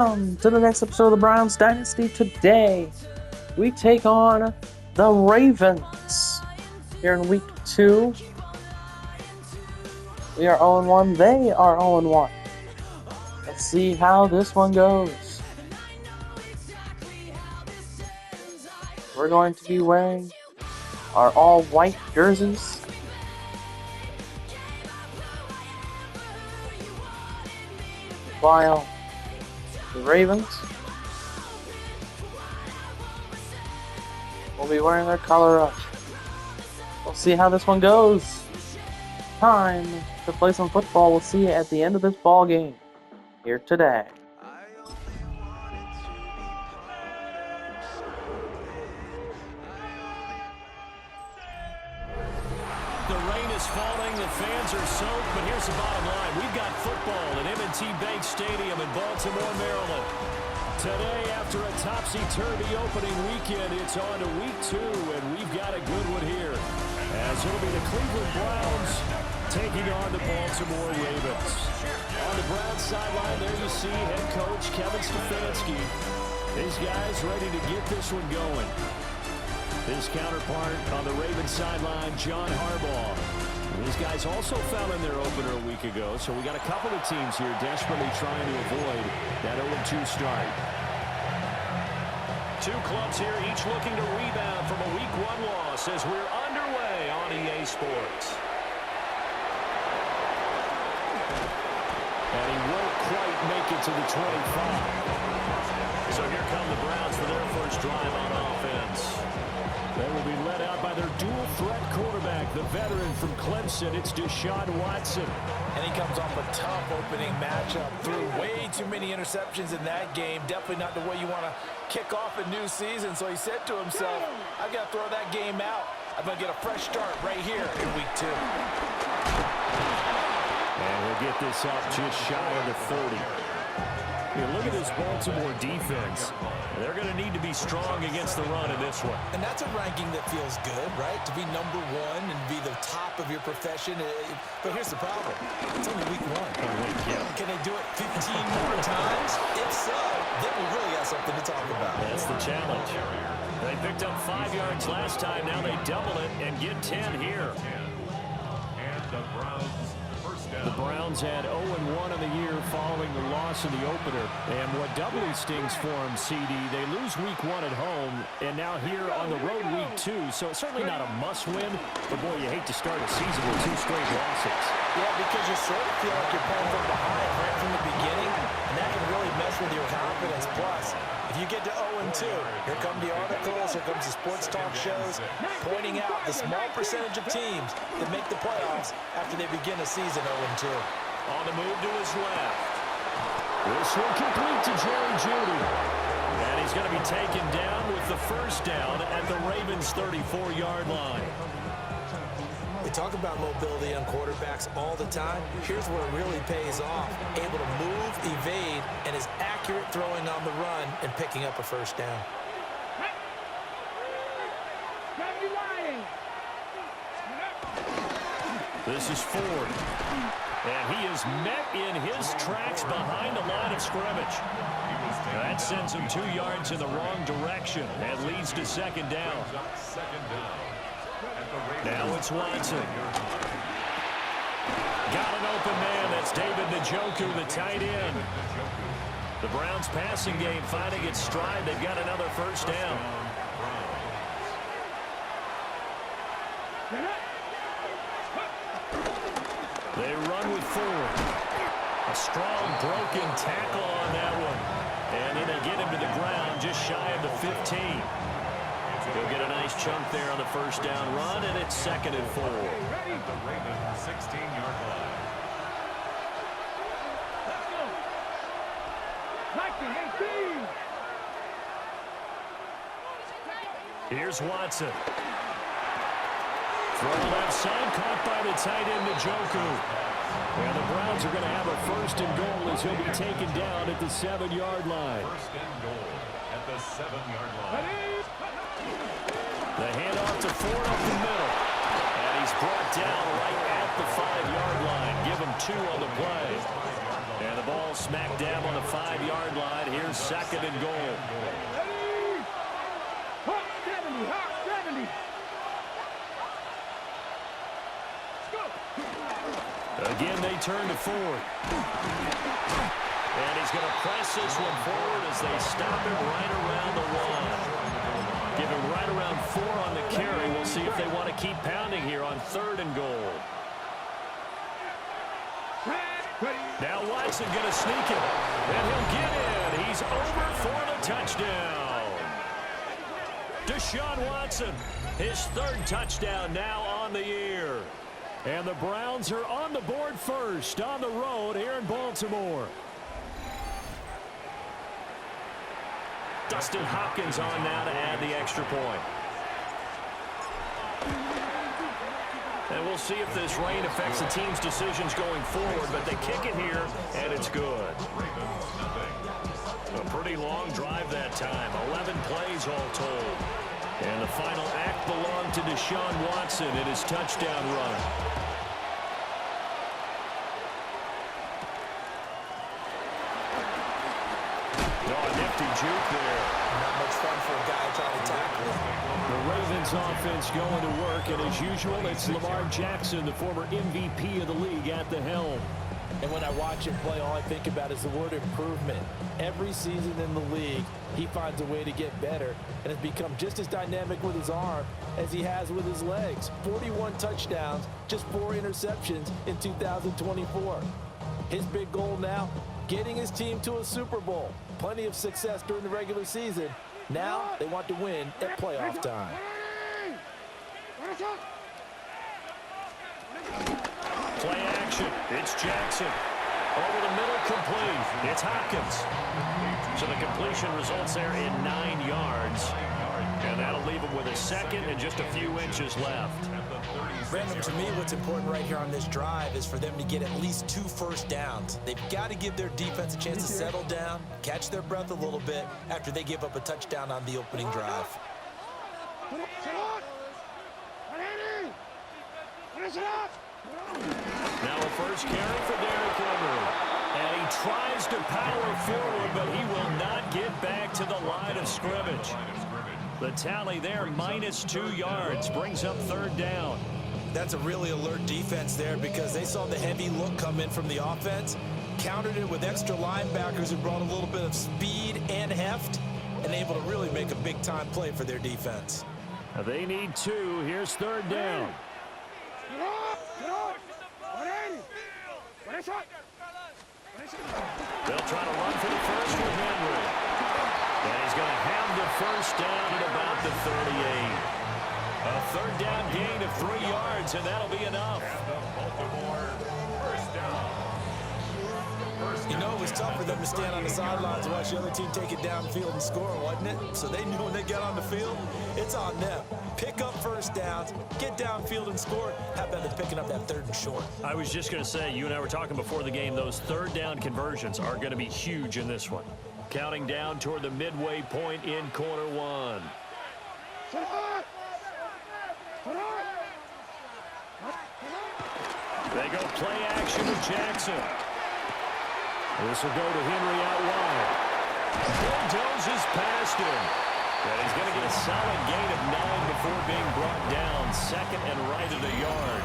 Welcome to the next episode of the Browns Dynasty. Today, we take on the Ravens here in week 2. We are 0-1. They are 0-1. Let's see how this one goes. We're going to be wearing our all-white jerseys. While the Ravens will be wearing their color rush. We'll see how this one goes. Time to play some football. We'll see you at the end of this ball game here today. The rain is falling, the fans are soaked, but here's the bottom line. We've got football at M&T Bank Stadium in Baltimore, Maryland. Today, after a topsy-turvy opening weekend, it's on to week 2, and we've got a good one here. As it'll be the Cleveland Browns taking on the Baltimore Ravens. On the Browns sideline, there you see head coach Kevin Stefanski. His guys ready to get this one going. His counterpart on the Ravens sideline, John Harbaugh. These guys also found in their opener a week ago, so we got a couple of teams here desperately trying to avoid that 0-2 start. Two clubs here, each looking to rebound from a week 1 loss as we're underway on EA Sports. And he won't quite make it to the 25. So here come the Browns for their first drive on offense. They will be led out by their dual-threat quarterback, the veteran from Clemson. It's Deshaun Watson. And he comes off a tough opening matchup. Threw way too many interceptions in that game. Definitely not the way you want to kick off a new season. So he said to himself, I've got to throw that game out. I'm going to get a fresh start right here in week 2. And we'll get this up just shy of the 30. Here, look at this Baltimore defense. They're going to need to be strong against the run in this one. And that's a ranking that feels good, right? To be number 1 and be the top of your profession. But here's the problem. It's only week 1. Can they do it 15 more times? If so, then we really got something to talk about. That's the challenge. They picked up 5 yards last time. Now they double it and get 10 here. The Browns had 0-1 in the year following the loss in the opener. And what doubly stings for them, CD, they lose week 1 at home, and now here on the road week 2. So it's certainly not a must-win, but boy, you hate to start a season with 2 straight losses. Yeah, because you sort of feel like you're playing from behind right from the beginning, and that can really mess with your confidence. Plus, if you get to 0-2, here come the articles, here comes the sports talk shows, pointing out the small percentage of teams that make the playoffs after they begin a season 0-2. On the move to his left. This one complete to Jerry Jeudy. And he's going to be taken down with the first down at the Ravens' 34-yard line. We talk about mobility on quarterbacks all the time. Here's where it really pays off. Able to move, evade, and is accurate throwing on the run and picking up a first down. This is Ford. And he is met in his tracks behind the line of scrimmage. That sends him 2 yards in the wrong direction and leads to second down. Now it's Watson. Got an open man. That's David Njoku, the tight end. The Browns passing game finding its stride. They've got another first down. They run with Ford. A strong broken tackle on that one. And then they get him to the ground just shy of the 15. He'll get a nice chunk there on the first down run, and it's 2nd and 4. The Ravens 16-yard line. Here's Watson. Throw left side, caught by the tight end Njoku. And the Browns are going to have a 1st and goal as he'll be taken down at the 7-yard line. 1st and goal at the 7-yard line. The handoff to Ford up the middle. And he's brought down right at the 5-yard line. Give him 2 on the play. And the ball smack dab on the 5-yard line. Here's second and goal. Again, they turn to Ford. And he's going to press this one forward as they stop him right around the 1. Give him right around 4 on the carry. We'll see if they want to keep pounding here on 3rd and goal. Now Watson going to sneak it. And he'll get in. He's over for the touchdown. Deshaun Watson, his 3rd touchdown now on the year. And the Browns are on the board first on the road here in Baltimore. Dustin Hopkins on now to add the extra point. And we'll see if this rain affects the team's decisions going forward, but they kick it here, and it's good. A pretty long drive that time, 11 plays all told. And the final act belonged to Deshaun Watson in his touchdown run. Oh, nifty juke there. Not much fun for a guy trying to tackle him. The Ravens offense going to work, and as usual, it's Lamar Jackson, the former MVP of the league, at the helm. And when I watch him play, all I think about is the word improvement. Every season in the league, he finds a way to get better and has become just as dynamic with his arm as he has with his legs. 41 touchdowns, just 4 interceptions in 2024. His big goal now, getting his team to a Super Bowl. Plenty of success during the regular season. Now they want to win at playoff time. Play action. It's Jackson. Over the middle, complete. It's Hopkins. So the completion results there in 9 yards. And that'll leave him with a second and just a few inches left. Brandon, to me, what's important right here on this drive is for them to get at least 2 first downs. They've got to give their defense a chance to settle down, catch their breath a little bit after they give up a touchdown on the opening drive. Now a first carry for Derrick Henry. And he tries to power forward, but he will not get back to the line of scrimmage. The tally there, minus 2 yards, brings up 3rd down. That's a really alert defense there because they saw the heavy look come in from the offense, countered it with extra linebackers who brought a little bit of speed and heft, and able to really make a big-time play for their defense. Now they need 2. Here's 3rd down. They'll try to run for the first with Henry. And he's going to have the first down at about the 38. A 3rd down gain of 3 yards, and that'll be enough. You know, it was tough for them to stand on the sidelines and watch the other team take it downfield and score, wasn't it? So they knew when they got on the field, it's on them. Pick up first downs, get downfield and score. How about them picking up that 3rd and short? I was just going to say, you and I were talking before the game, those 3rd down conversions are going to be huge in this one. Counting down toward the midway point in quarter 1. They go play action with Jackson. This will go to Henry out wide. Bulldozes past him. And he's going to get a solid gain of 9 before being brought down. 2nd and right at a yard.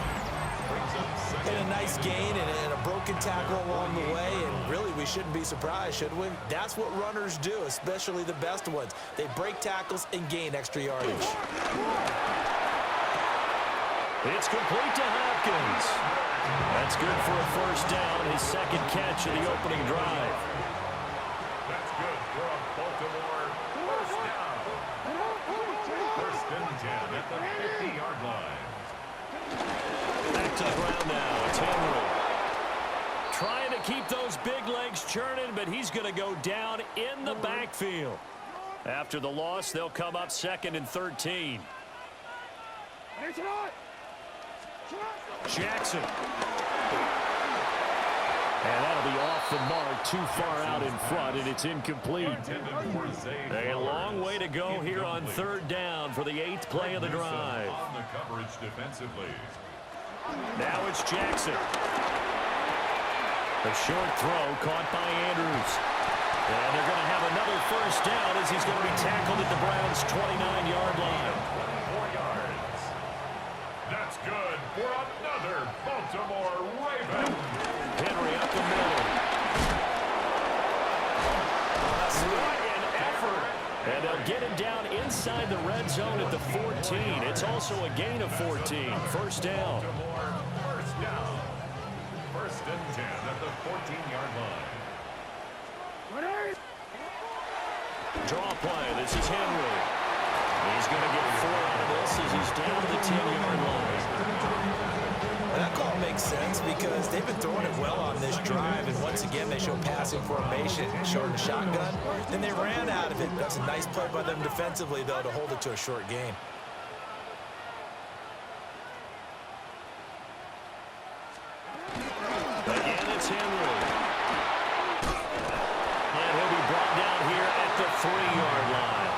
And a nice gain and a broken tackle along the way. And really, we shouldn't be surprised, should we? That's what runners do, especially the best ones. They break tackles and gain extra yardage. It's complete to Hopkins. That's good for a first down, his 2nd catch of the opening drive. That's good for a Baltimore first down. 1st and 10 at the 50-yard line. Back to the ground now. It's Henry. Trying to keep those big legs churning, but he's going to go down in the backfield. After the loss, they'll come up 2nd and 13. Jackson. And that'll be off the mark, too far out in front, and it's incomplete. A long way to go here on 3rd down for the 8th play of the drive. On the coverage defensively. Now it's Jackson. A short throw caught by Andrews. And they're going to have another first down as he's going to be tackled at the Browns' 29-yard line. 4 yards. That's good for another Baltimore Raven. Henry up the middle. What an effort. And they'll get him down inside the red zone at the 14. It's also a gain of 14. First down. Baltimore, first down. First and 10 at the 14-yard line. Draw play. This is Henry. He's going to get 4 out of this as he's down to the 10-yard line. That call makes sense because they've been throwing it well on this drive, and once again they show passing formation, showing the shotgun. Then they ran out of it. That's a nice play by them defensively, though, to hold it to a short game. Again, it's Henry. And he'll be brought down here at the 3-yard line.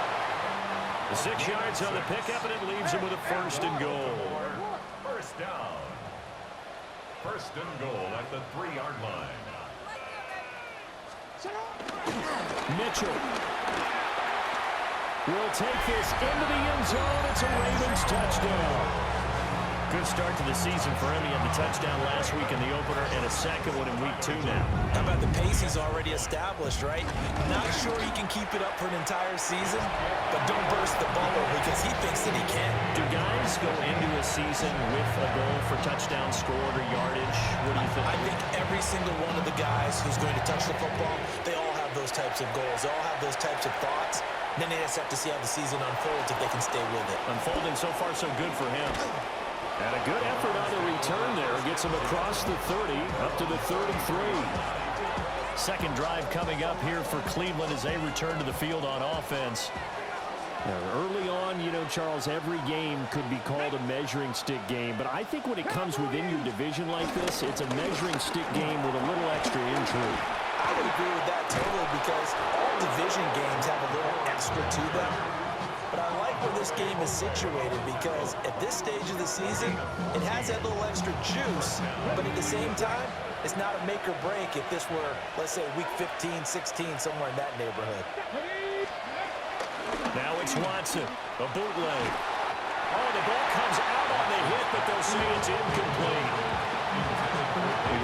The 6 yards on the pickup, and it leaves him with a first and goal. First down. First and goal at the 3-yard line. Mitchell will take this into the end zone. It's a Ravens touchdown. Good start to the season for him. He had the touchdown last week in the opener and a second one in week 2 now. How about the pace he's already established, right? Not sure he can keep it up for an entire season, but don't burst the bubble because he thinks that he can. Do guys go into a season with a goal for touchdown scored or yardage? What do you think? I think every single one of the guys who's going to touch the football, they all have those types of goals. They all have those types of thoughts. Then they just have to see how the season unfolds if they can stay with it. Unfolding so far so good for him. And a good effort on the return there. Gets him across the 30, up to the 33. Second drive coming up here for Cleveland as they return to the field on offense. Now, early on, you know, Charles, every game could be called a measuring stick game. But I think when it comes within your division like this, it's a measuring stick game with a little extra intrigue. I would agree with that totally because all division games have a little extra to them. But I like where this game is situated because at this stage of the season, it has that little extra juice, but at the same time, it's not a make or break if this were, let's say, week 15, 16, somewhere in that neighborhood. Now it's Watson, a bootleg. Oh, the ball comes out on the hit, but they'll say it's incomplete.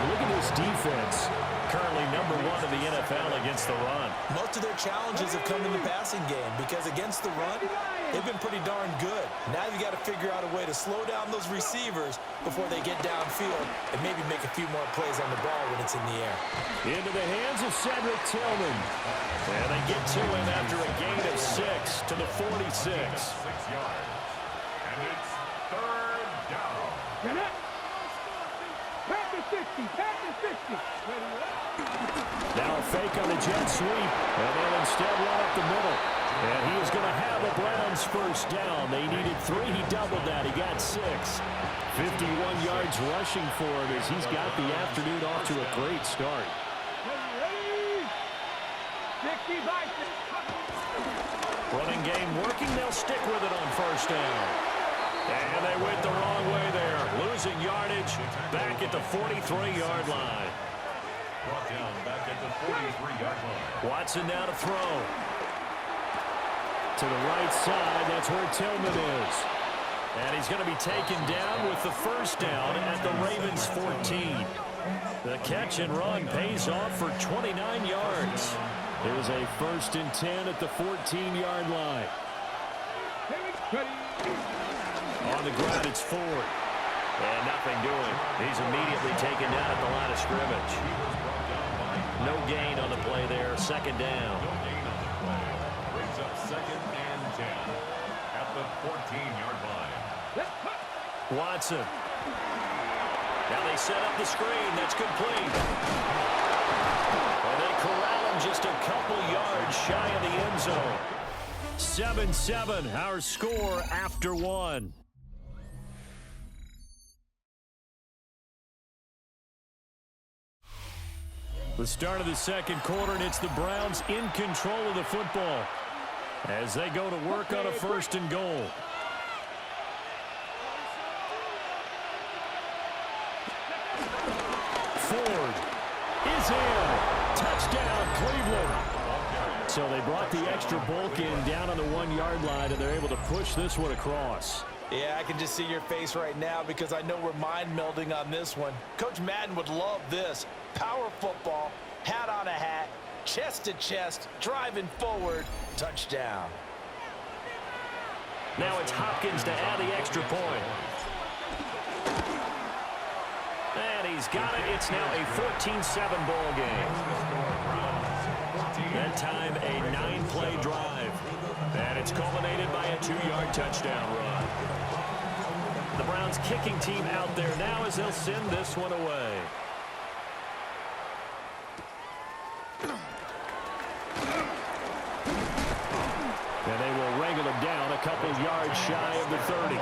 Look at this defense. Currently number 1 in the NFL against the run. Most of their challenges have come in the passing game because against the run, they've been pretty darn good. Now you got to figure out a way to slow down those receivers before they get downfield and maybe make a few more plays on the ball when it's in the air. Into the hands of Cedric Tillman. And they get to him after a gain of 6 to the 46. 6 yards. And it's third down. Now a fake on the jet sweep, and they'll instead run up the middle. And he is going to have a Browns first down. They needed 3. He doubled that. He got 6. 51 yards rushing for him as he's got the afternoon off to a great start. Running game working. They'll stick with it on first down. And they went the wrong way there. Losing yardage back at the 43-yard line. Brought down back at the 43-yard line. Watson now to throw. To the right side, that's where Tillman is. And he's going to be taken down with the first down at the Ravens 14. The catch and run pays off for 29 yards. It was a first and 10 at the 14-yard line. On the ground, it's Ford. And nothing doing. He's immediately taken down at the line of scrimmage. No gain on the play there. Second down. No gain on the play. Brings up second and 10 at the 14-yard line. Watson. Now they set up the screen. That's complete. And they corral him just a couple yards shy of the end zone. 7-7, our score after 1. The start of the second quarter, and it's the Browns in control of the football as they go to work on a first and goal. Ford is is in. Touchdown, Cleveland. So they brought the extra bulk in down on the 1-yard line, and they're able to push this one across. Yeah, I can just see your face right now because I know we're mind melding on this one. Coach Madden would love this. Power football, hat on a hat, chest to chest, driving forward, touchdown. Now it's Hopkins to add the extra point. And he's got it. It's now a 14-7 ball game. That time, a 9-play drive. And it's culminated by a 2-yard touchdown run. The Browns kicking team out there now as they'll send this one away. And they will wrangle him down a couple yards shy of the 30.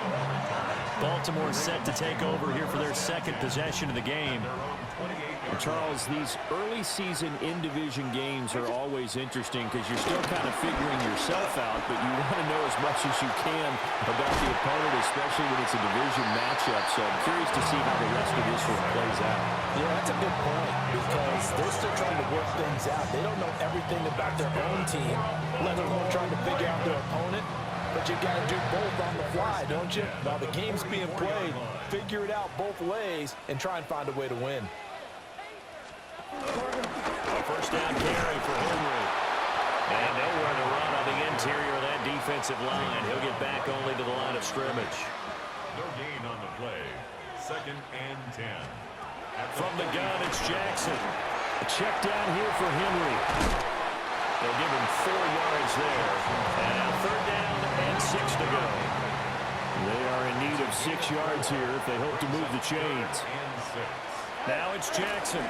Baltimore set to take over here for their second possession of the game. And Charles, these early season in-division games are always interesting because you're still kind of figuring yourself out, but you want to know as much as you can about the opponent, especially when it's a division matchup. So I'm curious to see how the rest of this one plays out. Yeah, that's a good point because they're still trying to work things out. They don't know everything about their own team, let alone trying to figure out their opponent. But you got to do both on the fly, don't you? While the game's being played, figure it out both ways and try and find a way to win. A first down carry for Henry. And nowhere to run on the interior of that defensive line. He'll get back only to the line of scrimmage. No gain on the play. 2nd and 10. From the gun, it's Jackson. A check down here for Henry. They'll give him 4 yards there. And now 3rd down and 6 to go. They are in need of 6 yards here if they hope to move the chains. Now it's Jackson.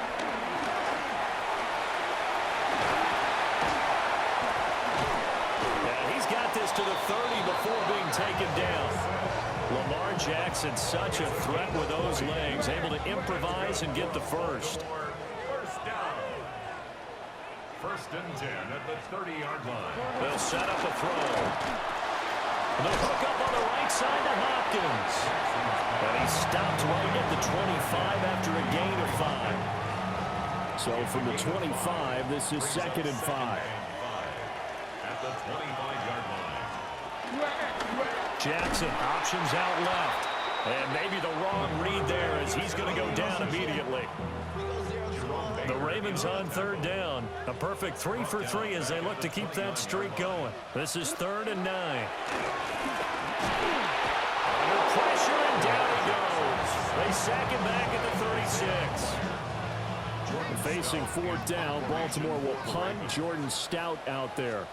And he's got this to the 30 before being taken down. Lamar Jackson, such a threat with those legs, able to improvise and get the first. First down. 1st and 10 at the 30-yard line. They'll set up a throw. The hook up on the right side to Hopkins. And he stopped right at the 25 after a gain of 5. So from the 25, this is 2nd and 5. At the 25-yard line. Jackson options out left. And maybe the wrong read there as he's going to go down immediately. The Ravens on 3rd down. A perfect 3 for 3 as they look to keep that streak going. This is 3rd and 9. Under pressure and down he goes. They sack him back at the 36. Facing 4th down, Baltimore will punt. Jordan Stout out there.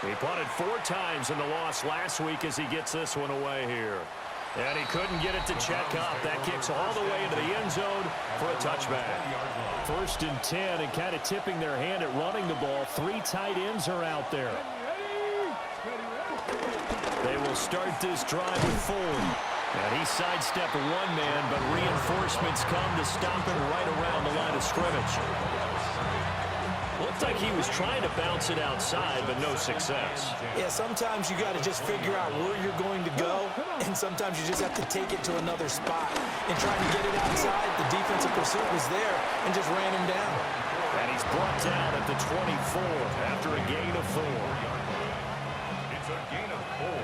He punted 4 times in the loss last week as he gets this one away here. And he couldn't get it to check up. That kicks all the way into the end zone for a touchback. 1st and 10, and kind of tipping their hand at running the ball. 3 tight ends are out there. They will start this drive with Ford. And he sidestepped 1 man, but reinforcements come to stop him right around the line of scrimmage. Looked like he was trying to bounce it outside, but no success. Yeah, sometimes you got to just figure out where you're going to go, and sometimes you just have to take it to another spot. And trying to get it outside, the defensive pursuit was there and just ran him down. And he's brought down at the 24 after a gain of 4. It's a gain of 4.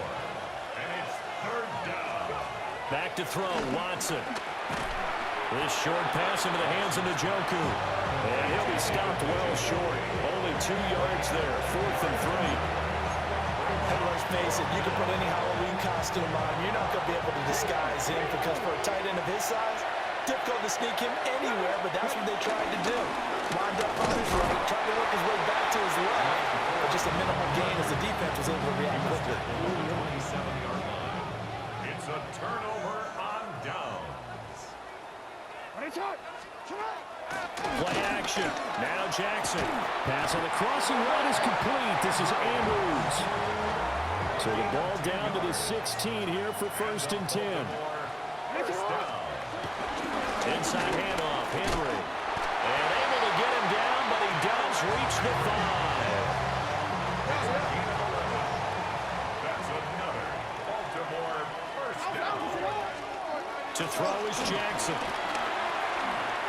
And it's 3rd down. Back to throw, Watson. This short pass into the hands of Njoku. And he'll be stopped well short. Only 2 yards there, 4th and 3. And let's face it, you can put any Halloween costume on. You're not going to be able to disguise him because for a tight end of his size, difficult to sneak him anywhere, but that's what they tried to do. Lined up on his right, tried to work his way back to his left, but just a minimal gain as the defense was able to react quickly. 27-yard line. It's a turnover on downs. Play action. Now Jackson. Pass on the crossing route is complete. This is Andrews. So the ball down to the 16 here for 1st and 10. Inside handoff, Henry. And able to get him down, but he does reach the 5. That's another Baltimore first down. To throw is Jackson.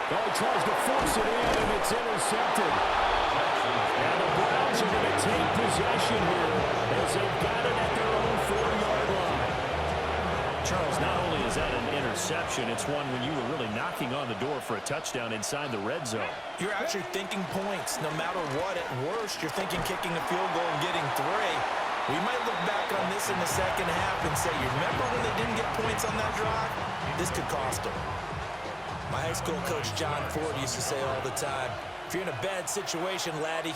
Oh, he tries to force it in, and it's intercepted. And the Browns are going to take possession here as they've got it at their own 4-yard line. Charles, not only is that an interception, it's one when you were really knocking on the door for a touchdown inside the red zone. You're actually thinking points. No matter what, at worst, you're thinking kicking a field goal and getting 3. We might look back on this in the second half and say, you remember when they didn't get points on that drive? This could cost them. My high school coach, John Ford, used to say all the time, if you're in a bad situation, laddie,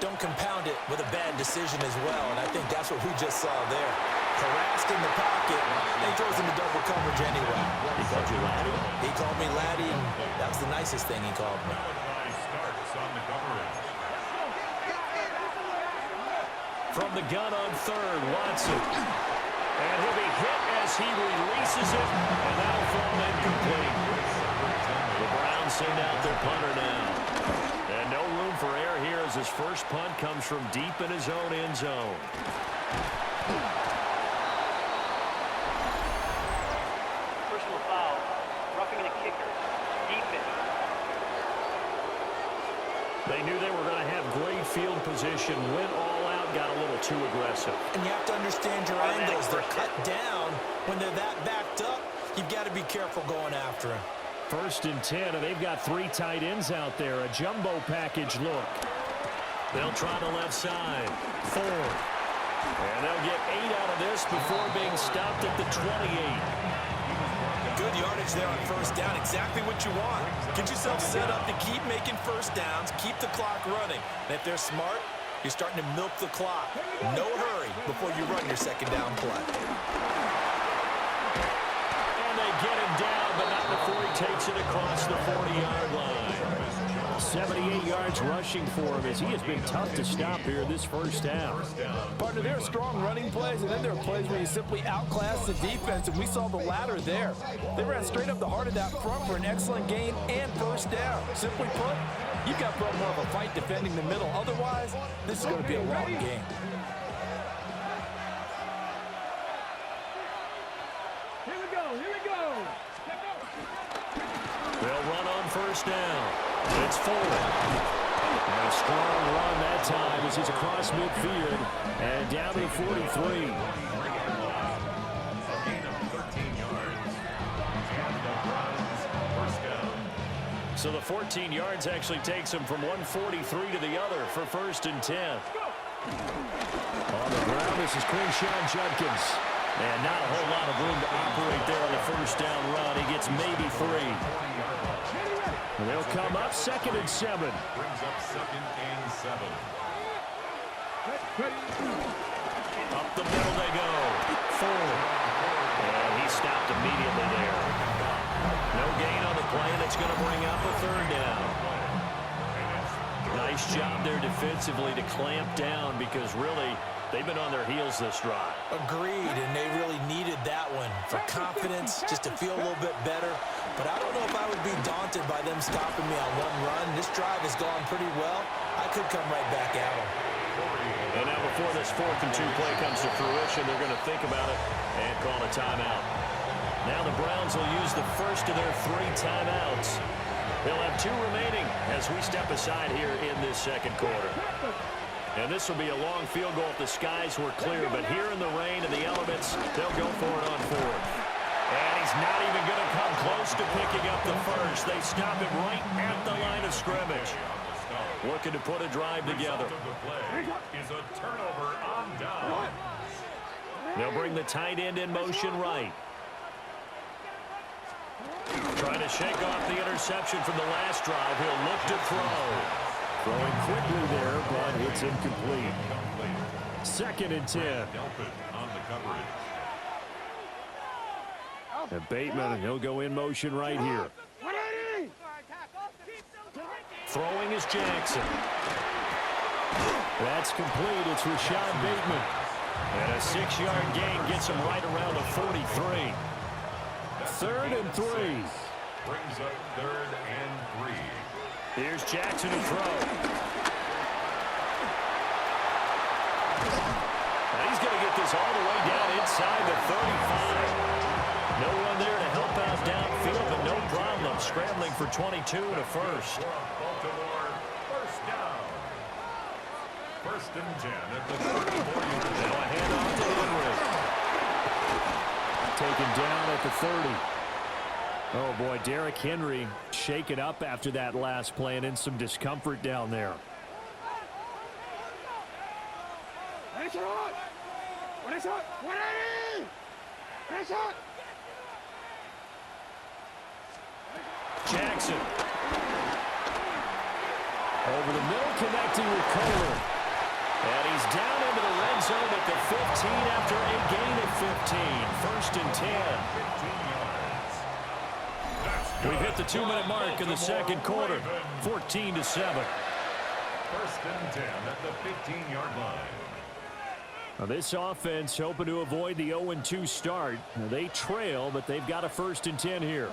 don't compound it with a bad decision as well. And I think that's what we just saw there. Harassed in the pocket, and he throws into double coverage anyway. He called you laddie? He called me laddie, and that was the nicest thing he called me. From the gun on third, Watson. And he'll be hit as he releases it, and that'll fall incomplete. The Browns send out their punter now. And no room for error here as his first punt comes from deep in his own end zone. Personal foul, roughing the kicker, defense. They knew they were going to have great field position, went all out, got a little too aggressive. And you have to understand your angles. They're cut down. When they're that backed up, you've got to be careful going after him. 1st and 10, and they've got 3 tight ends out there. A jumbo package look. They'll try the left side. 4. And they'll get 8 out of this before being stopped at the 28. Good yardage there on 1st down. Exactly what you want. Get yourself set up to keep making 1st downs, keep the clock running. And if they're smart, you're starting to milk the clock. No hurry before you run your 2nd down play. And they get him down, but not before he takes it across the 40-yard line. 78 yards rushing for him as he has been tough to stop here this 1st down. Partner, there are strong running plays, and then there are plays where you simply outclass the defense, and we saw the latter there. They ran straight up the heart of that front for an excellent gain and 1st down. Simply put, you've got to put more of a fight defending the middle. Otherwise, this is going to be a long game. Here we go. They'll run on 1st down. It's 4. And a strong run that time as he's across midfield and down to the 43. So the 14 yards actually takes him from 143 to the other for 1st and 10. On the ground, this is Quinshon Judkins. And not a whole lot of room to operate there on the 1st down run. He gets maybe 3. And they'll come up 2nd and 7. Brings up 2nd and 7. Up the middle they go. 4. And he stopped immediately there. No gain on the play. That's going to bring up a 3rd down. Nice job there defensively to clamp down because really they've been on their heels this drive. Agreed, and they really needed that one for confidence, just to feel a little bit better. But I don't know if I would be daunted by them stopping me on one run. This drive has gone pretty well. I could come right back at them. And now before this 4th and 2 play comes to fruition, they're going to think about it and call a timeout. Now the Browns will use the first of their 3 timeouts. They'll have 2 remaining as we step aside here in this 2nd quarter. And this will be a long field goal if the skies were clear. But here in the rain and the elements, they'll go for it on 4th. And he's not even going to come close to picking up the first. They stop him right at the line of scrimmage. Looking to put a drive together. The play is a turnover on down. They'll bring the tight end in motion right. Trying to shake off the interception from the last drive. He'll look to throw. Throwing quickly there, but it's incomplete. 2nd and 10. On the coverage. And Bateman, he'll go in motion right here. Throwing is Jackson. That's complete. It's Rashad Bateman. And a 6-yard gain gets him right around the 43. 3rd and 3. Brings up 3rd and 3. Here's Jackson to throw. And he's going to get this all the way down inside the 35. No one there to help out downfield, but no problem scrambling for 22 to first. Baltimore, first down. First and 10 at the 34-yard line. Now a handoff to Henry. Taken down at the 30. Oh, boy, Derrick Henry shaken up after that last play and in some discomfort down there. Jackson. Over the middle, connecting with Kohler. And he's down into the red zone at the 15 after a gain of 15. First and 10. 15 yards. We've hit the 2-minute mark in the second quarter. 14-7. First and 10 at the 15-yard line. Now this offense hoping to avoid the 0-2 start. Now they trail, but they've got a first and 10 here.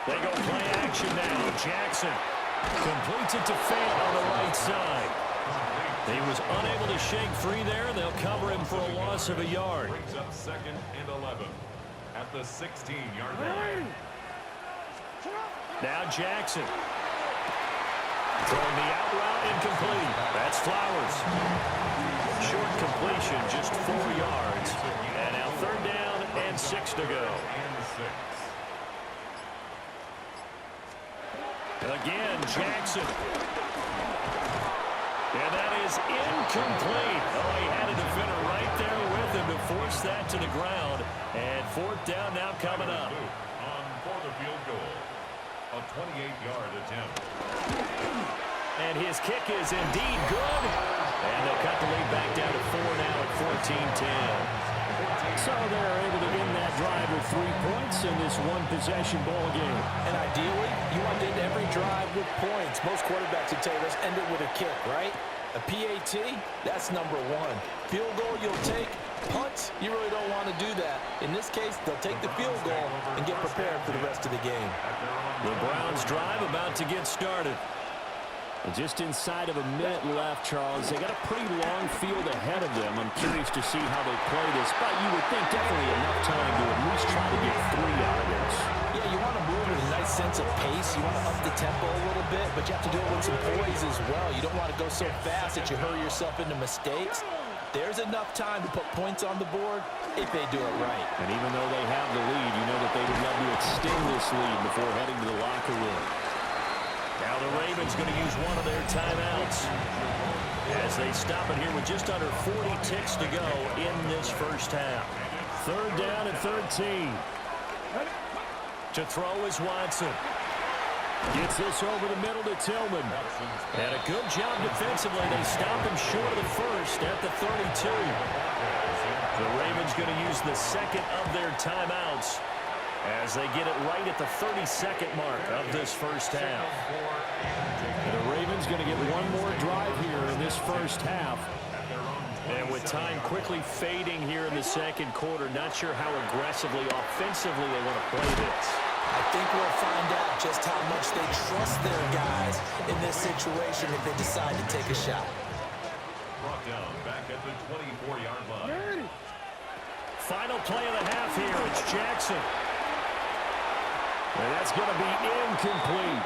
They go play action now. Jackson completes it to Fant on the right side. He was unable to shake free there. They'll cover him for a loss of a yard. Brings up second and 11 at the 16-yard line. Now Jackson. Throwing the out route incomplete. That's Flowers. Short completion, just 4 yards. And now third down and 6 to go. Again, Jackson. And that is incomplete. Oh, he had a defender right there with him to force that to the ground. And fourth down now coming up. On for the field goal. A 28-yard attempt. And his kick is indeed good. And they'll cut the lead back down to 4 now at 14-10. So they're able to end that drive with 3 points in this one-possession ball game. And ideally, you want to end every drive with points. Most quarterbacks would tell you, let's end it with a kick, right? A PAT, that's number 1. Field goal you'll take. Punts, you really don't want to do that. In this case, they'll take the field goal and get prepared for the rest of the game. The Browns drive about to get started. Just inside of a minute left, Charles. They got a pretty long field ahead of them. I'm curious to see how they play this, but you would think definitely enough time to at least try to get 3 out of this. Yeah, you want to move with a nice sense of pace. You want to up the tempo a little bit, but you have to do it with some poise as well. You don't want to go so fast that you hurry yourself into mistakes. There's enough time to put points on the board if they do it right. And even though they have the lead, you know that they would love to extend this lead before heading to the locker room. Now the Ravens going to use one of their timeouts as they stop it here with just under 40 ticks to go in this first half. Third down and 13. To throw is Watson. Gets this over the middle to Tillman. And a good job defensively. They stop him short of the first at the 32. The Ravens going to use the second of their timeouts as they get it right at the 32nd mark of this first half. The Ravens going to get one more drive here in this first half. And with time quickly fading here in the second quarter, not sure how aggressively, offensively they want to play this. I think we'll find out just how much they trust their guys in this situation if they decide to take a shot. Brought down back at the 24-yard line. Final play of the half here. It's Jackson. And that's going to be incomplete.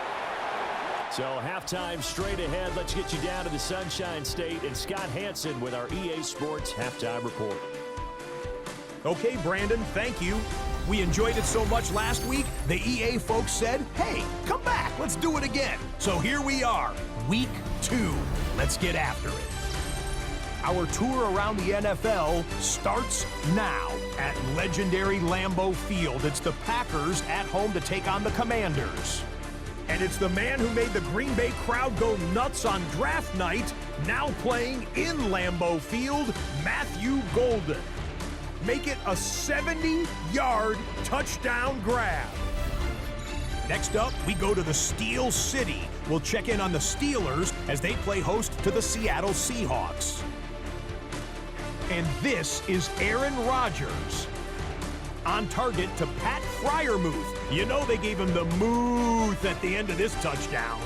So halftime straight ahead. Let's get you down to the Sunshine State and Scott Hansen with our EA Sports Halftime Report. Okay, Brandon, thank you. We enjoyed it so much last week, the EA folks said, hey, come back, let's do it again. So here we are, week 2. Let's get after it. Our tour around the NFL starts now at legendary Lambeau Field. It's the Packers at home to take on the Commanders. And it's the man who made the Green Bay crowd go nuts on draft night, now playing in Lambeau Field, Matthew Golden. Make it a 70-yard touchdown grab. Next up, we go to the Steel City. We'll check in on the Steelers as they play host to the Seattle Seahawks. And this is Aaron Rodgers on target to Pat Freiermuth. You know they gave him the mooth at the end of this touchdown.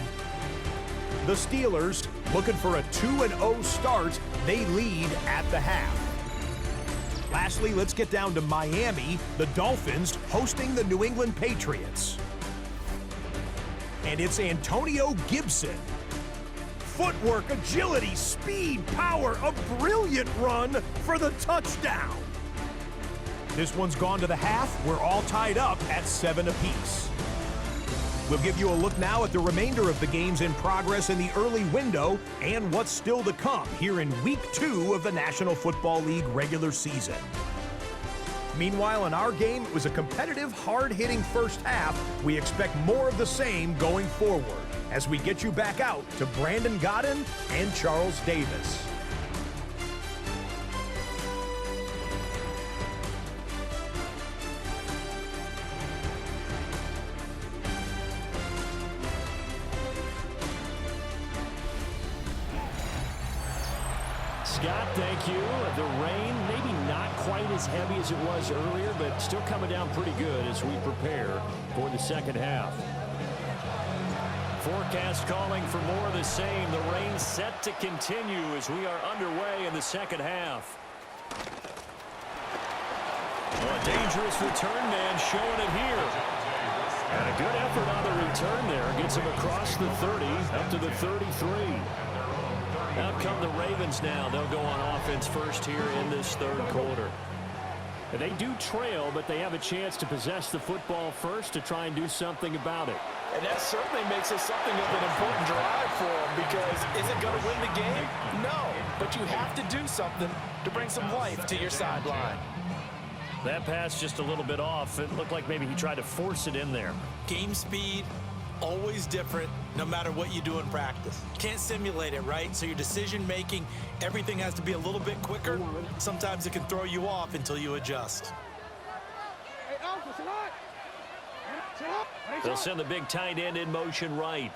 The Steelers, looking for a 2-0 start, they lead at the half. Lastly, let's get down to Miami, the Dolphins hosting the New England Patriots. And it's Antonio Gibson. Footwork, agility, speed, power, a brilliant run for the touchdown. This one's gone to the half. We're all tied up at 7 apiece. We'll give you a look now at the remainder of the games in progress in the early window and what's still to come here in Week 2 of the National Football League regular season. Meanwhile, in our game, it was a competitive, hard-hitting first half. We expect more of the same going forward as we get you back out to Brandon Godden and Charles Davis. Scott, thank you. The rain, maybe not quite as heavy as it was earlier, but still coming down pretty good as we prepare for the second half. Forecast calling for more of the same. The rain set to continue as we are underway in the second half. Well, a dangerous return man showing it here. And a good effort on the return there. Gets him across the 30, up to the 33. Out come the Ravens now. They'll go on offense first here in this third quarter. And they do trail, but they have a chance to possess the football first to try and do something about it. And that certainly makes it something of an important drive for them, because is it going to win the game? No, but you have to do something to bring some life to your sideline. That pass just a little bit off. It looked like maybe he tried to force it in there. Game speed, always different, no matter what you do in practice. Can't simulate it, right? So your decision making, everything has to be a little bit quicker. Sometimes it can throw you off until you adjust. They'll send the big tight end in motion right.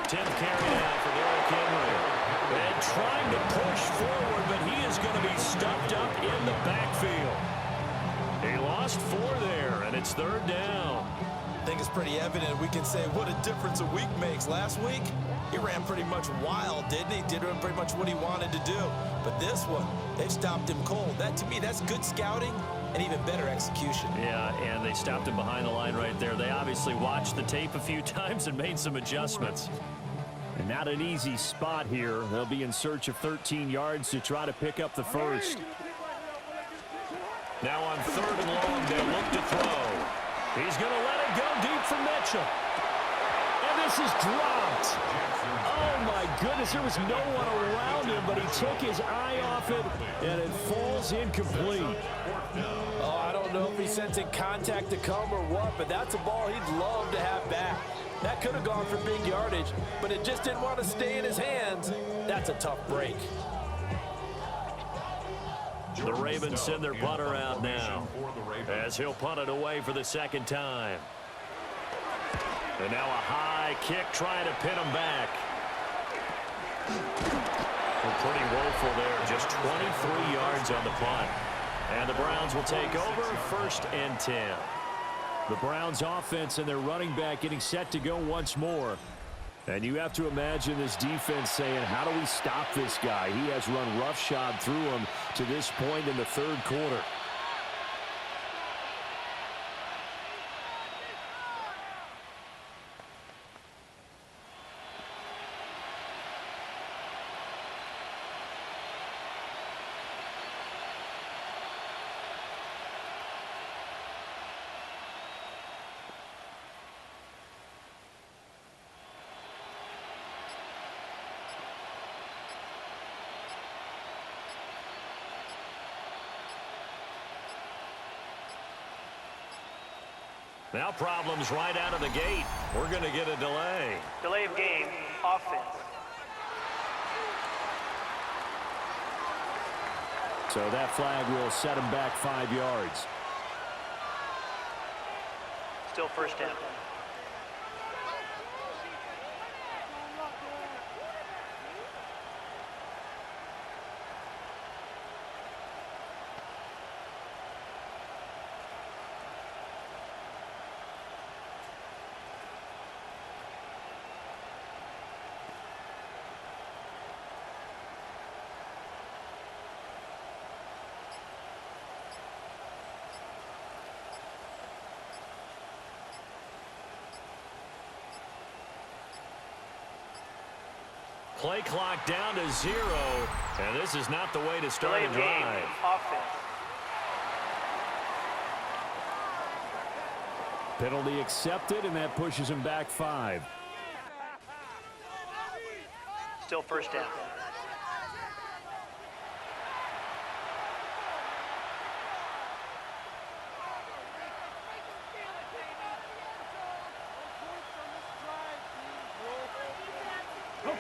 10th carry now for Derrick Henry. And trying to push forward, but he is going to be stuffed up in the backfield. He lost 4 there, and it's third down. I think it's pretty evident. We can say what a difference a week makes. Last week, he ran pretty much wild, didn't he? Did pretty much what he wanted to do. But this one, they've stopped him cold. That, to me, that's good scouting and even better execution. Yeah, and they stopped him behind the line right there. They obviously watched the tape a few times and made some adjustments. And not an easy spot here. They'll be in search of 13 yards to try to pick up the first. Now on 3rd and long, they'll look to throw. He's going to let it go deep for Mitchell. And this is dropped. Oh, my goodness. There was no one around him, but he took his eye off it, and it falls incomplete. Oh, I don't know if he's sensing contact to come or what, but that's a ball he'd love to have back. That could have gone for big yardage, but it just didn't want to stay in his hands. That's a tough break. The Ravens send their punter out now as he'll punt it away for the second time. And now a high kick trying to pin him back. Well, pretty woeful there. Just 23 yards on the punt. And the Browns will take over 1st and 10. The Browns offense and their running back getting set to go once more. And you have to imagine this defense saying, how do we stop this guy? He has run roughshod through him to this point in the third quarter. Now problems right out of the gate. We're going to get a delay. Delay of game, offense. So that flag will set him back 5 yards. Still first down. Play clock down to 0, and this is not the way to start a drive. Offense. Penalty accepted, and that pushes him back 5. Still first down.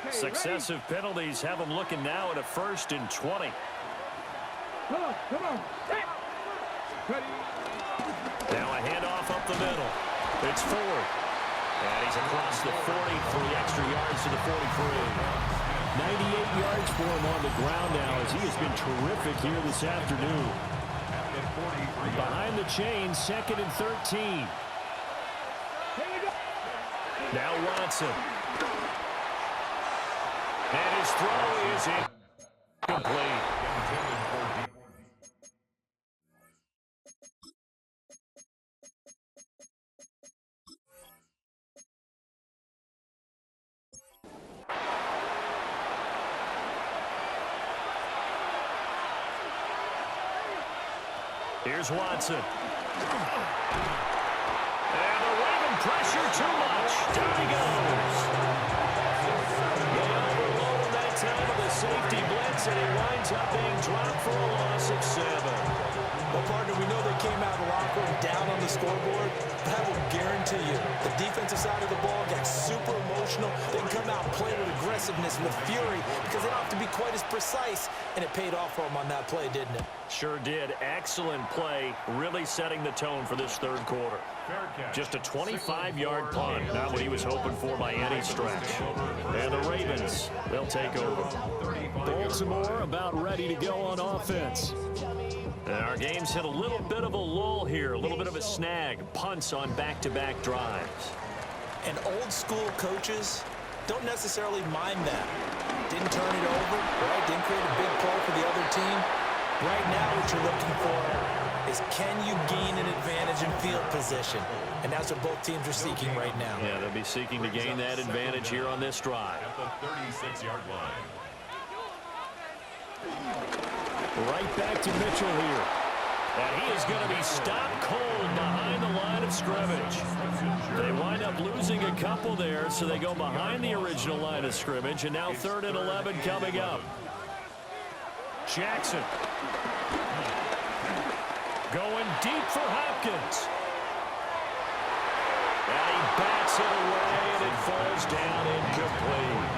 Successive penalties have them looking now at a 1st and 20. Come on. Now a handoff up the middle. It's Ford. And he's across the 40 for the extra yards to the 43. 98 yards for him on the ground now as he has been terrific here this afternoon. Behind the chain, 2nd and 13. Now Watson. And his throw is incomplete. Here's Watson. And the Raven pressure too much. Down he goes. They overload that time of the safety blitz, and he winds up being dropped for a loss of 7. Well, partner, we know they came out of the locker room down on the scoreboard, but I will guarantee you the defensive side of the ball got super emotional. They can come out and play with aggressiveness, with fury, because they don't have to be quite as precise, and it paid off for them on that play, didn't it? Sure did. Excellent play, really setting the tone for this 3rd quarter. Just a 25-yard punt, not what he was hoping for by any stretch. And the Ravens, they'll take over. Baltimore about ready to go on offense. And our game's hit a little bit of a lull here, a little bit of a snag. Punts on back-to-back drives. And old-school coaches don't necessarily mind that. Didn't turn it over, right? Didn't create a big play for the other team. Right now what you're looking for is can you gain an advantage in field position? And that's what both teams are seeking right now. Yeah, they'll be seeking to gain that advantage here on this drive. At the 36-yard line. Right back to Mitchell here. And he is going to be stopped cold behind the line of scrimmage. They wind up losing a couple there, so they go behind the original line of scrimmage, and now 3rd and 11 coming up. Jackson. Going deep for Hopkins. And he bats it away, and it falls down incomplete.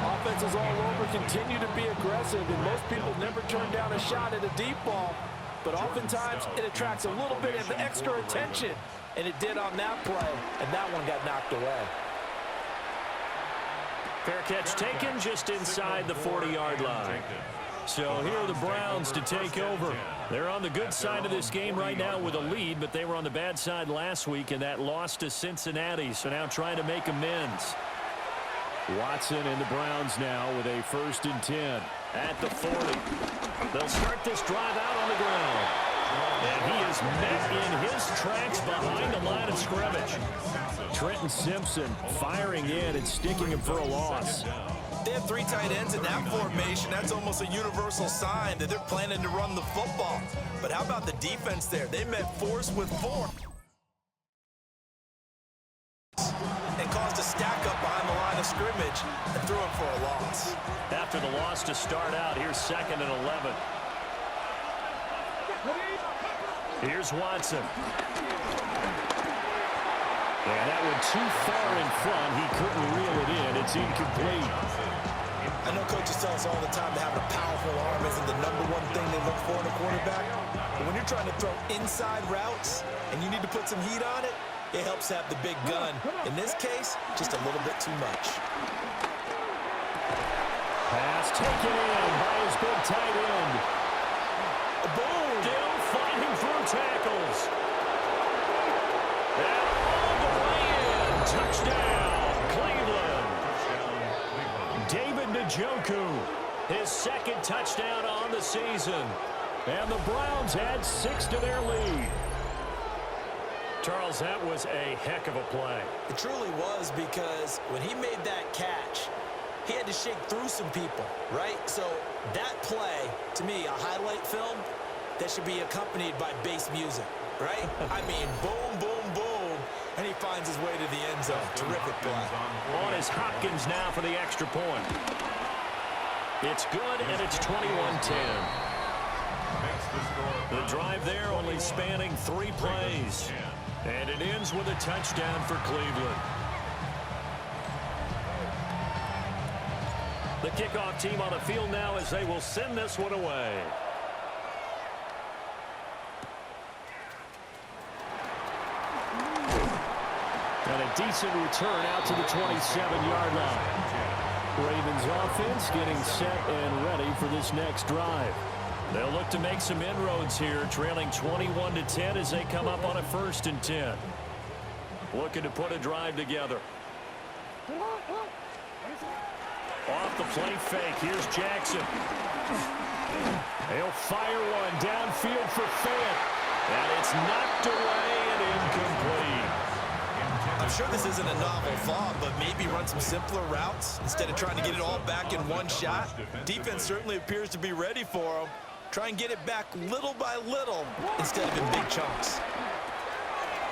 Offenses all over continue to be aggressive, and most people never turn down a shot at a deep ball. But oftentimes, it attracts a little bit of extra attention, and it did on that play, and that one got knocked away. Fair catch taken just inside the 40-yard line. So here are the Browns to take over. They're on the good side of this game right now with a lead, but they were on the bad side last week in that loss to Cincinnati, so now trying to make amends. Watson and the Browns now with a 1st and 10 at the 40. They'll start this drive out on the ground. And he is met in his tracks behind the line of scrimmage. Trenton Simpson firing in and sticking him for a loss. They have 3 tight ends in that formation. That's almost a universal sign that they're planning to run the football. But how about the defense there? They met force with force and caused a stack up behind the line of scrimmage and threw him for a loss. After the loss to start out, here's 2nd and 11. Here's Watson. And that one too far in front. He couldn't reel it in. It's incomplete. I know coaches tell us all the time that having a powerful arm isn't the #1 thing they look for in a quarterback. But when you're trying to throw inside routes and you need to put some heat on it, it helps have the big gun. In this case, just a little bit too much. Pass taken in by his big tight end. Boom! Still fighting through tackles. And all the way in. Touchdown, Cleveland. David Njoku, his 2nd touchdown on the season. And the Browns add 6 to their lead. Charles, that was a heck of a play. It truly was, because when he made that catch, he had to shake through some people, right? So that play, to me, a highlight film that should be accompanied by bass music, right? I mean, boom, boom, boom, and he finds his way to the end zone. Terrific play. On is Hopkins now for the extra point. It's good, and it's 21-10. The drive there only spanning 3 plays. And it ends with a touchdown for Cleveland. The kickoff team on the field now as they will send this one away. And a decent return out to the 27-yard line. Ravens offense getting set and ready for this next drive. They'll look to make some inroads here, trailing 21-10 as they come up on a 1st and 10. Looking to put a drive together. Off the play fake, here's Jackson. He'll fire one downfield for Fant. And it's knocked away and incomplete. I'm sure this isn't a novel thought, but maybe run some simpler routes instead of trying to get it all back in one shot. Defense certainly appears to be ready for him. Try and get it back little by little instead of in big chunks.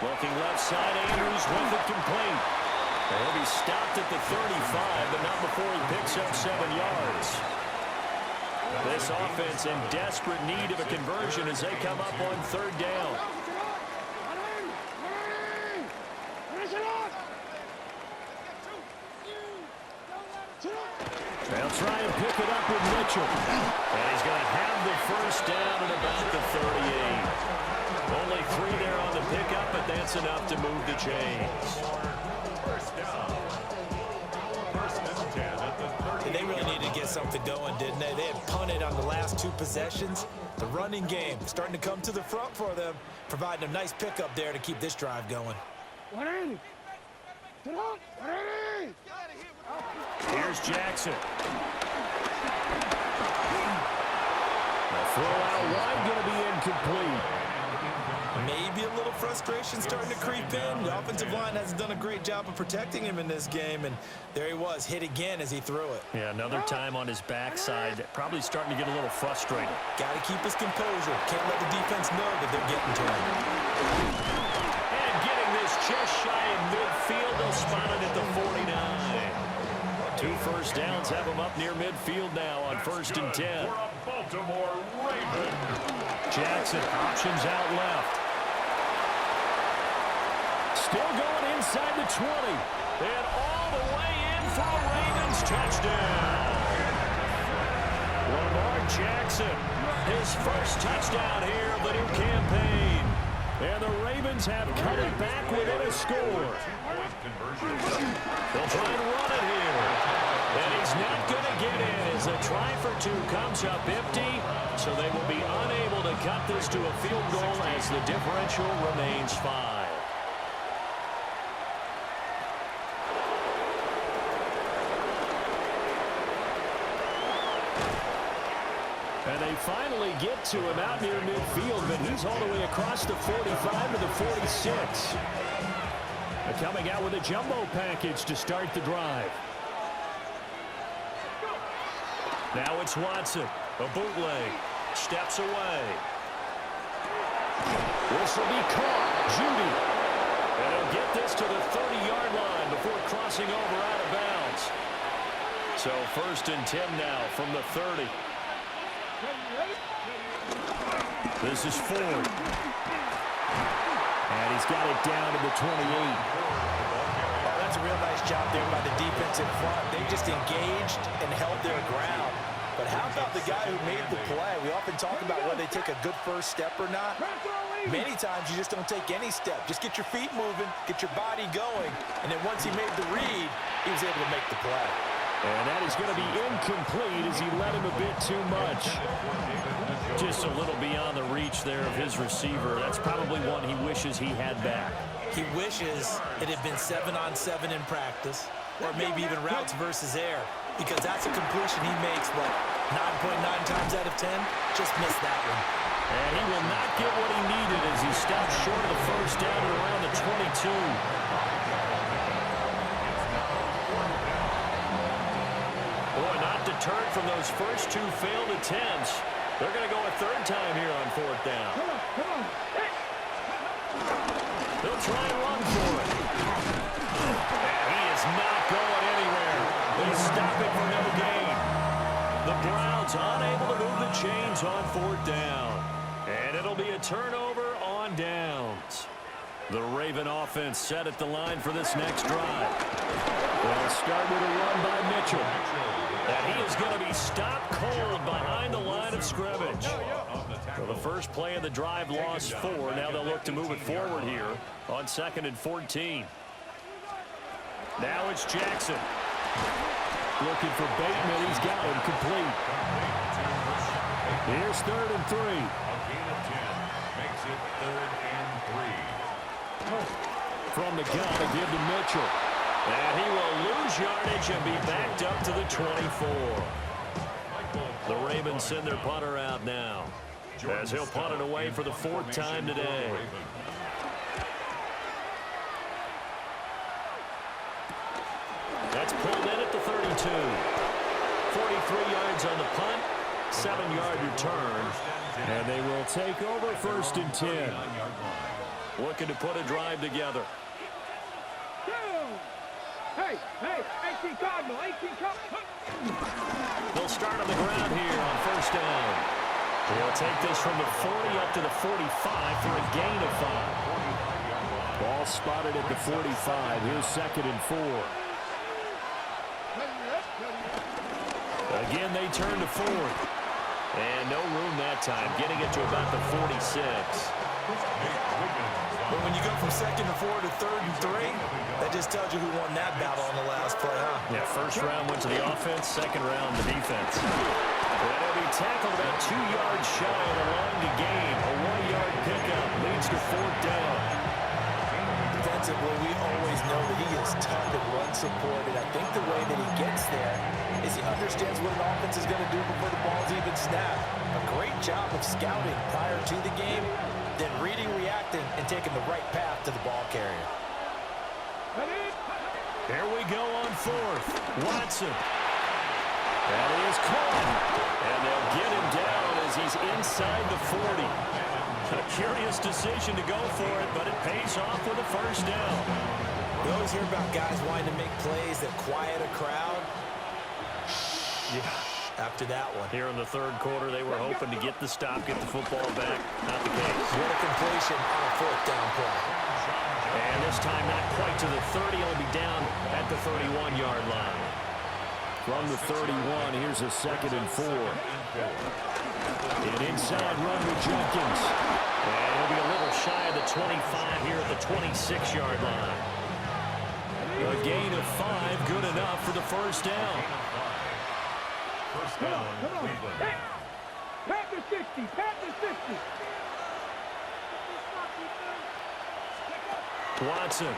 Looking left side, Andrews with it complete. He'll be stopped at the 35, but not before he picks up 7 yards. This offense in desperate need of a conversion as they come up on 3rd down. They'll try and pick it up with Mitchell. And he's going to have the 1st down at about the 38. Only 3 there on the pickup, but that's enough to move the chains. And they really needed to get something going, didn't they? They had punted on the last 2 possessions. The running game starting to come to the front for them, providing a nice pickup there to keep this drive going. Here's Jackson. The throw out wide going to be incomplete. Maybe a little frustration starting to creep in. The offensive line hasn't done a great job of protecting him in this game, and there he was, hit again as he threw it. Yeah, another time on his backside, probably starting to get a little frustrated. Got to keep his composure. Can't let the defense know that they're getting to him. And getting this just shy of midfield, they'll spot it at the 49. 2 first downs have him up near midfield now on 1st and 10. Baltimore Ravens. Jackson options out left. Still going inside the 20. And all the way in for a Ravens touchdown. Lamar Jackson, his 1st touchdown here of the new campaign. And the Ravens have cut it back within a score. They'll try and run it here. And he's not going to get in as the try for 2 comes up empty. So they will be unable to cut this to a field goal as the differential remains 5. And they finally get to him out near midfield, but he's all the way across the 45 to the 46. They're coming out with a jumbo package to start the drive. Now it's Watson, a bootleg, steps away. This will be caught, Judy. And he'll get this to the 30-yard line before crossing over out of bounds. So 1st and 10 now from the 30. This is Ford. And he's got it down to the 28. Oh, that's a real nice job there by the defense in front. They just engaged and held their ground. But how about the guy who made the play? We often talk about whether they take a good 1st step or not. Many times you just don't take any step. Just get your feet moving, get your body going, and then once he made the read, he was able to make the play. And that is going to be incomplete as he let him a bit too much. Just a little beyond the reach there of his receiver. That's probably one he wishes he had back. He wishes it had been 7-on-7 in practice, or maybe even routes versus air, because that's a completion he makes, what, 9.9 times out of 10? Just missed that one. And he will not get what he needed as he stops short of the 1st down at around the 22. deterred from those first two failed attempts. They're going to go a third time here on fourth down. Come on. They'll try and run for it. And he is not going anywhere. They stop it for no gain. The Browns unable to move the chains on fourth down. And it'll be a turnover on downs. The Raven offense set at the line for this next drive. They'll start with a run by Mitchell. And he is going to be stopped cold behind the line of scrimmage. So the first play of the drive lost 4. Now they'll look to move it forward here on 2nd and 14. Now it's Jackson. Looking for Bateman. He's got him complete. Here's 3rd and 3. A gain of 10 makes it 3rd and 3. From the gun to give to Mitchell. And he will lose yardage and be backed up to the 24. The Ravens send their punter out now, as he'll punt it away for the 4th time today. That's pulled in at the 32. 43 yards on the punt, 7-yard return, and they will take over 1st and 10. Looking to put a drive together. Hey, 18 Cardinal, 18 Cardinal. They'll start on the ground here on 1st down. They'll take this from the 40 up to the 45 for a gain of 5. Ball spotted at the 45. Here's 2nd and 4. Again, they turn to 4th. And no room that time, getting it to about the 46. But when you go from 2nd and 4 to 3rd and 3, that just tells you who won that battle on the last play, huh? Yeah, 1st round went to the offense, 2nd round the defense. And he'll be tackled about 2 yards shy of the line to gain. A 1-yard pickup leads to 4th down. Defensively, we always know that he is tough and run supported. I think the way that he gets there is he understands what an offense is going to do before the ball's even snapped. A great job of scouting prior to the game, then reading, reacting, and taking the right path to the ball carrier. Here we go on 4th. Watson. And he is caught. And they'll get him down as he's inside the 40. A curious decision to go for it, but it pays off with a 1st down. We always hear about guys wanting to make plays that quiet a crowd. Yeah, after that one. Here in the 3rd quarter, they were hoping to get the stop, get the football back. Not the case. What a completion on a 4th down play. And this time not quite to the 30. He'll be down at the 31-yard line. From the 31, here's a 2nd and 4. An inside run with Jenkins. And he'll be a little shy of the 25 here at the 26-yard line. A gain of 5, good enough for the 1st down. 1st down, Cleveland. Pat the 60, pat the 60. Watson.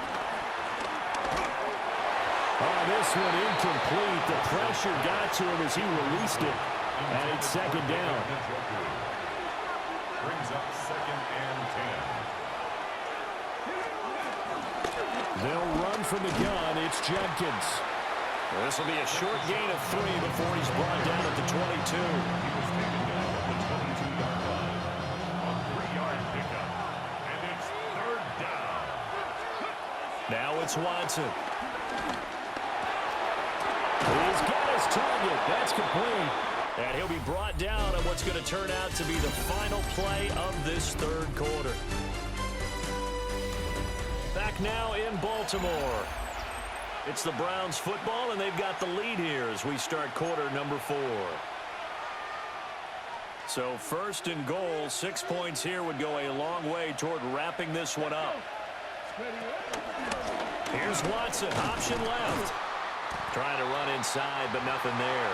Oh, this one incomplete. The pressure got to him as he released it. And it's 2nd down. Brings up 2nd and 10. They'll run from the gun. It's Jenkins. This will be a short gain of 3 before he's brought down at the 22. He was taken down at the 22-yard line. A 3-yard pickup. And it's 3rd down. Now it's Watson. He's got his target. That's complete. And he'll be brought down on what's going to turn out to be the final play of this 3rd quarter. Back now in Baltimore. It's the Browns football, and they've got the lead here as we start quarter number 4. So 1st and goal, 6 points here would go a long way toward wrapping this one up. Here's Watson, option left. Trying to run inside, but nothing there.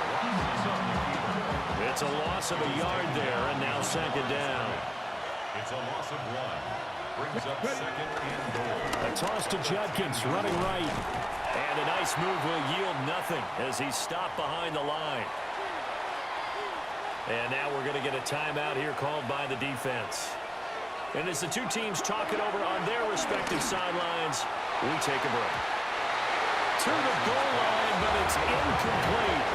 It's a loss of a yard there, and now 2nd down. It's a loss of 1. Brings up 2nd and goal. A toss to Judkins, running right. And a nice move will yield nothing as he's stopped behind the line. And now we're going to get a timeout here called by the defense. And as the two teams talk it over on their respective sidelines, we take a break. To the goal line, but it's incomplete.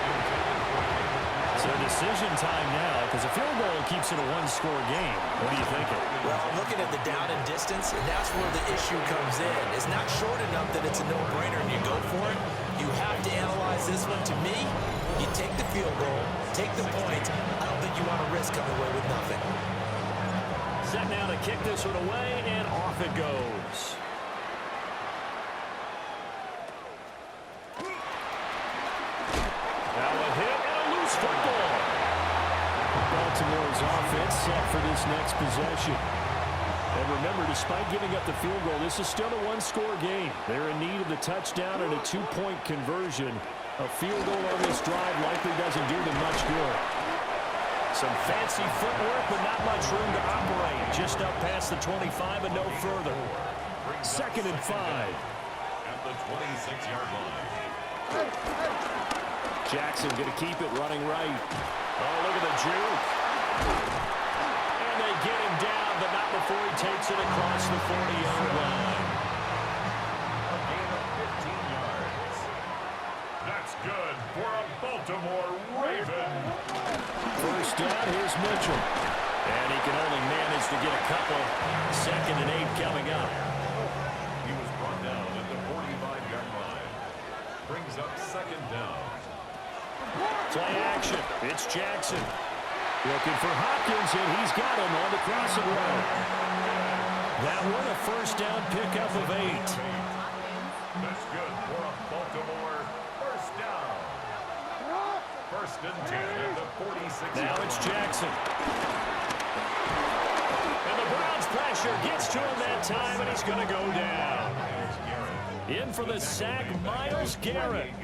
So decision time now, because a field goal keeps it a one-score game. What are you thinking? Well, I'm looking at the down and distance, and that's where the issue comes in. It's not short enough that it's a no-brainer and you go for it. You have to analyze this one. To me, you take the field goal, take the points. I don't think you want to risk coming away with nothing. Set now to kick this one away, and off it goes. Now a hit and a loose football. Baltimore's offense set for this next possession. And remember, despite giving up the field goal, this is still a one-score game. They're in need of the touchdown and a two-point conversion. A field goal on this drive likely doesn't do them much good. Some fancy footwork, but not much room to operate. Just up past the 25 and no further. 2nd and 5. At the 26-yard line. Jackson going to keep it running right. Oh, look at the juke. And they get him down, but not before he takes it across the 40-yard line. A gain of 15 yards. That's good for a Baltimore Raven. First down, here's Mitchell. And he can only manage to get a couple. 2nd and 8 coming up. He was brought down at the 45-yard line. Brings up 2nd down. Play action. It's Jackson. Looking for Hopkins, and he's got him on the crossing road. That one a first down pickup of 8. That's good for a Baltimore first down. 1st and 10 at the 46. Now it's Jackson. And the Browns pressure gets to him that time, and he's going to go down. In for the sack, Myles Garrett.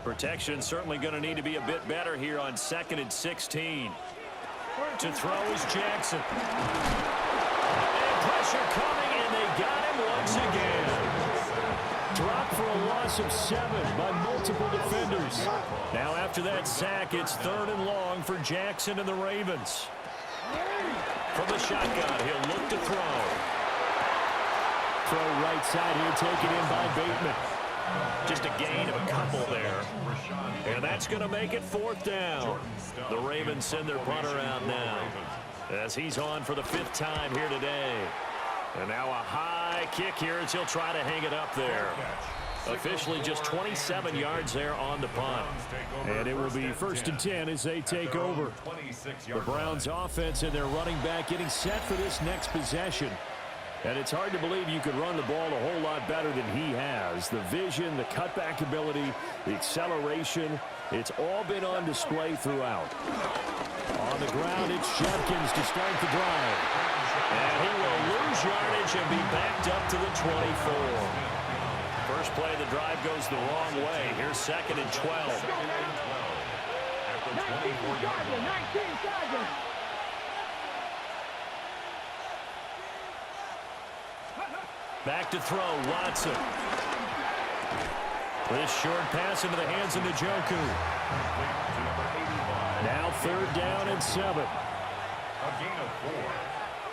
Protection certainly going to need to be a bit better here on 2nd and 16. To throw is Jackson. And pressure coming, and they got him once again. Dropped for a loss of 7 by multiple defenders. Now after that sack, it's 3rd and long for Jackson and the Ravens. From the shotgun, he'll look to throw. Throw right side here, taken in by Bateman. Just a gain of a couple there. And that's going to make it 4th down. The Ravens send their punter out now, as he's on for the 5th time here today. And now a high kick here as he'll try to hang it up there. Officially just 27 yards there on the punt. And it will be 1st and 10 as they take over. The Browns offense and their running back getting set for this next possession. And it's hard to believe you could run the ball a whole lot better than he has. The vision, the cutback ability, the acceleration, it's all been on display throughout. On the ground, it's Judkins to start the drive. And he will lose yardage and be backed up to the 24. First play of the drive goes the wrong way. Here's 2nd and 12. 19 Back to throw, Watson. This short pass into the hands of Njoku. Now 3rd down and 7. A gain of 4.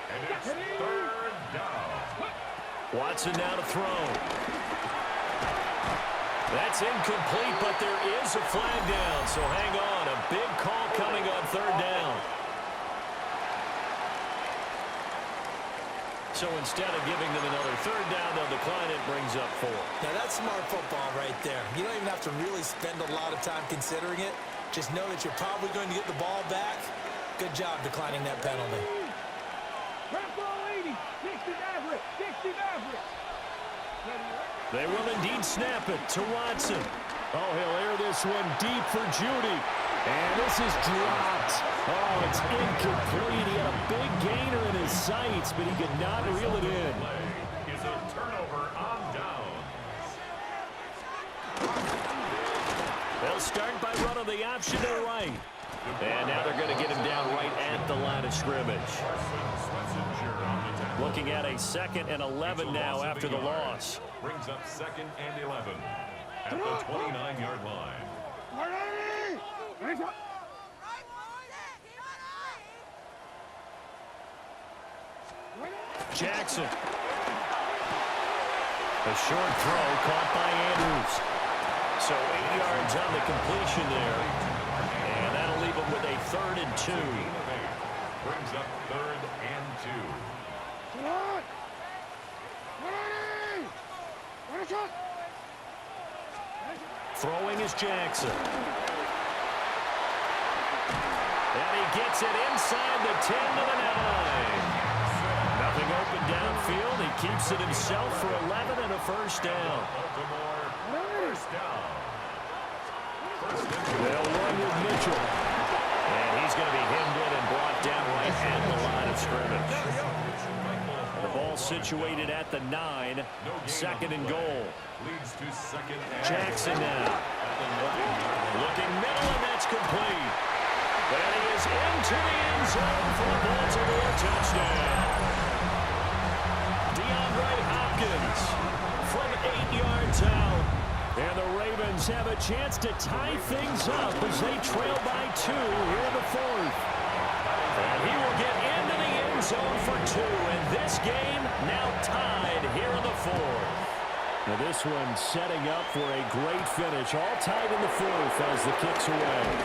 And it's 3rd down. Watson now to throw. That's incomplete, but there is a flag down, so hang on. A big call coming on 3rd down. So instead of giving them another 3rd down, they'll decline it, brings up 4. Now, that's smart football right there. You don't even have to really spend a lot of time considering it. Just know that you're probably going to get the ball back. Good job declining that penalty. They will indeed snap it to Watson. Oh, he'll air this one deep for Judy. And this is dropped. Oh, it's incomplete. He had a big gainer in his sights, but he could not reel it in. Is a turnover on downs. They'll start by running the option to the right. And now they're going to get him down right at the line of scrimmage. Looking at a 2nd and 11 now after the loss. Brings up 2nd and 11 at the 29-yard line. Jackson. A short throw caught by Andrews. So 8 yards on the completion there. And that'll leave him with a 3rd and 2. Brings up 3rd and 2. Throwing is Jackson. And he gets it inside the 10 to the 9. Nothing open downfield. He keeps it himself for 11 and a 1st down. Baltimore, 1st down. They'll run with Mitchell. And he's going to be hemmed in and brought down right at the line of scrimmage. The ball situated at the 9. 2nd and goal. Leads to 2nd and Jackson now. Looking middle, and that's complete. And he is into the end zone for a Baltimore touchdown. Hopkins from 8 yards out. And the Ravens have a chance to tie things up as they trail by 2 here in the 4th. And he will get into the end zone for 2. And this game now tied here in the 4th. Now this one setting up for a great finish. All tied in the 4th as the kick's away.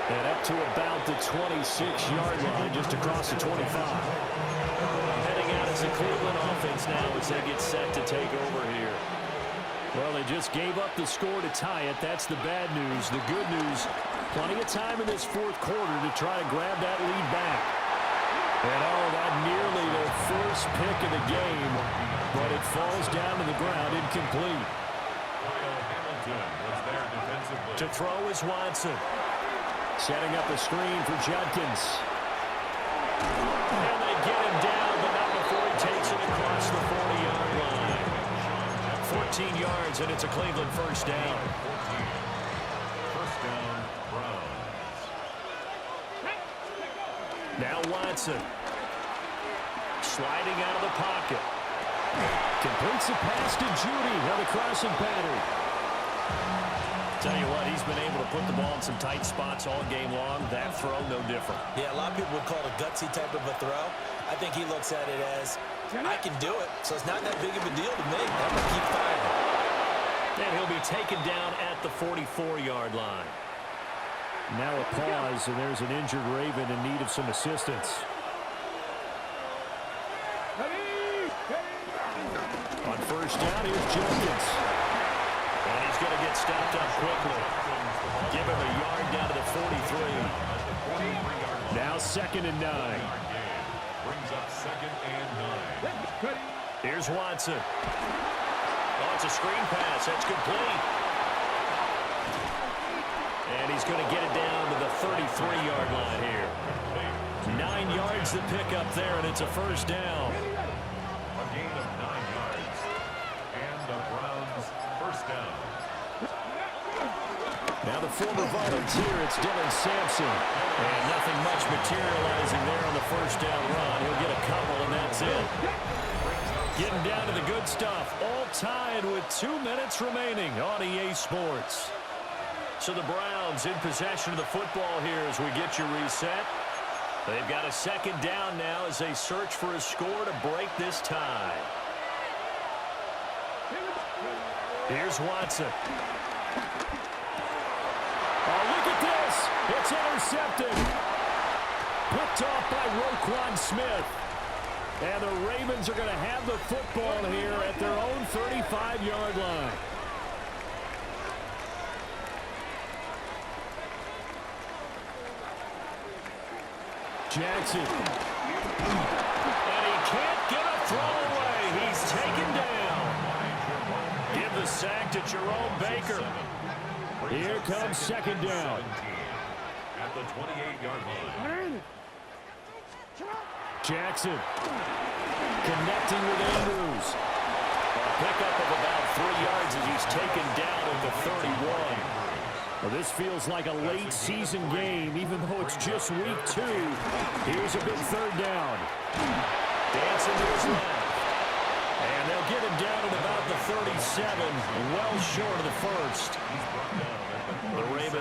And up to about the 26-yard line, just across the 25. Heading out as the Cleveland offense now as they get set to take over here. Well, they just gave up the score to tie it. That's the bad news. The good news, plenty of time in this 4th quarter to try to grab that lead back. And that nearly their first pick of the game, but it falls down to the ground incomplete. Kyle Hamilton was there defensively. To throw is Watson. Setting up a screen for Judkins. And they get him down, but not before he takes it across the 40-yard line. 14 yards, and it's a Cleveland 1st down. 1st down, Browns. Now Watson. Sliding out of the pocket. Completes the pass to Judy on the crossing pattern. Tell you what, he's been able to put the ball in some tight spots all game long. That throw, no different. Yeah, a lot of people would call it a gutsy type of a throw. I think he looks at it as, I can do it, so it's not that big of a deal to me. I'm going to keep firing. And he'll be taken down at the 44-yard line. Now a pause, and there's an injured Raven in need of some assistance. On 1st down, here's Judkins. And he's going to get stopped up quickly. Give him a yard down to the 43. Now 2nd and 9. Brings up 2nd and 9. Here's Watson. Oh, it's a screen pass. That's complete. And he's going to get it down to the 33-yard line here. 9 yards to pick up there, and it's a 1st down. A gain of 9 yards. And the Browns 1st down. Now the former volunteer, it's Dylan Sampson. And nothing much materializing there on the 1st down run. He'll get a couple, and that's it. Getting down to the good stuff. All tied with 2 minutes remaining on EA Sports. So the Browns in possession of the football here as we get you reset. They've got a 2nd down now as they search for a score to break this tie. Here's Watson. Oh, look at this. It's intercepted. Picked off by Roquan Smith. And the Ravens are going to have the football here at their own 35-yard line. Jackson. And he can't get a throw away. He's taken down. Give the sack to Jerome Baker. Here comes 2nd down. At the 28-yard line. Jackson connecting with Andrews. A pickup of about 3 yards as he's taken down at the 31. Well, this feels like a late season game, even though it's just week 2. Here's a big 3rd down. Dancing to his left. And they'll get him down at about the 37, well short of the 1st. The Ravens